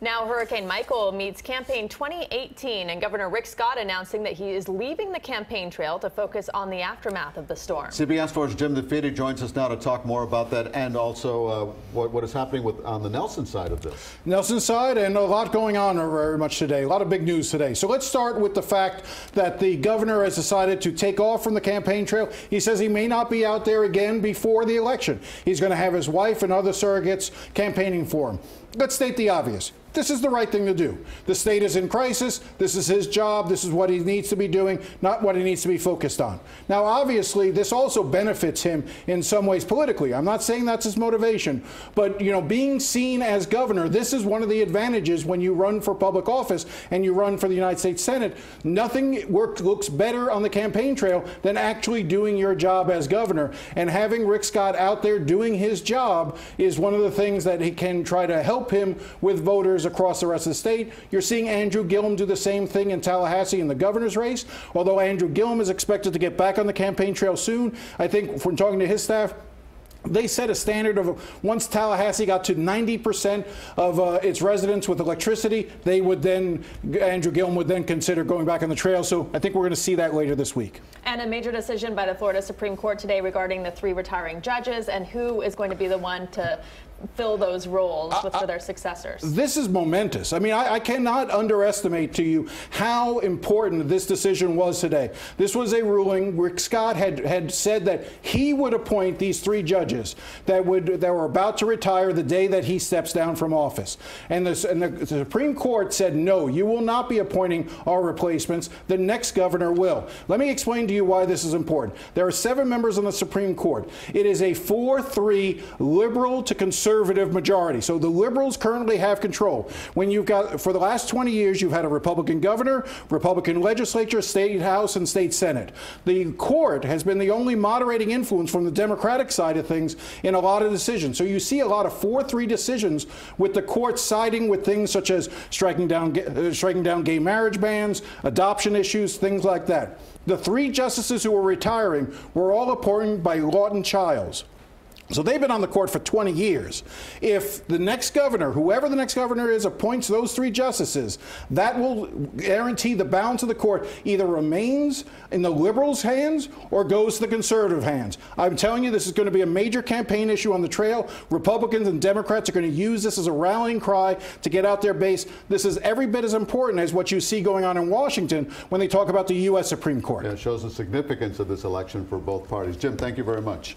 Now, Hurricane Michael meets Campaign 2018, and Governor Rick Scott announcing that he is leaving the campaign trail to focus on the aftermath of the storm. CBS 4's Jim DeFede joins us now to talk more about that and also what is happening on the Nelson side of this. Nelson side, and a lot going on very much today. A lot of big news today. So let's start with the fact that the governor has decided to take off from the campaign trail. He says he may not be out there again before the election. He's going to have his wife and other surrogates campaigning for him. Let's state the obvious. This is the right thing to do. The state is in crisis. This is his job. This is what he needs to be doing, not what he needs to be focused on. Now, obviously, this also benefits him in some ways politically. I'm not saying that's his motivation, but, you know, being seen as governor, this is one of the advantages when you run for public office and you run for the United States Senate. Nothing looks better on the campaign trail than actually doing your job as governor. And having Rick Scott out there doing his job is one of the things that he can try to help him with voters across the rest of the state. You're seeing Andrew Gillum do the same thing in Tallahassee in the governor's race. Although Andrew Gillum is expected to get back on the campaign trail soon, I think from talking to his staff, they set a standard of once Tallahassee got to 90% of its residents with electricity, they would then, Andrew Gillum would then consider going back on the trail. So I think we're going to see that later this week. And a major decision by the Florida Supreme Court today regarding the 3 retiring judges and who is going to be the one to fill those roles for their successors. This is momentous. I mean, I cannot underestimate to you how important this decision was today. This was a ruling. Rick Scott had said that he would appoint these 3 judges that were about to retire the day that he steps down from office. And the Supreme Court said, no, you will not be appointing our replacements. The next governor will. Let me explain to you why this is important. There are 7 members on the Supreme Court. It is a 4-3 liberal to conservative majority. So the liberals currently have control. When you've got, for the last 20 years, you've had a Republican governor, Republican legislature, state house, and state senate. The court has been the only moderating influence from the Democratic side of things in a lot of decisions. So you see a lot of 4-3 decisions with the court siding with things such as striking down gay marriage bans, adoption issues, things like that. The 3 justices who were retiring were all appointed by Lawton Childs. So they've been on the court for 20 years. If the next governor, whoever the next governor is, appoints those 3 justices, that will guarantee the balance of the court either remains in the liberals' hands or goes to the conservative hands. I'm telling you, this is going to be a major campaign issue on the trail. Republicans and Democrats are going to use this as a rallying cry to get out their base. This is every bit as important as what you see going on in Washington when they talk about the U.S. Supreme Court. Yeah, it shows the significance of this election for both parties. Jim, thank you very much.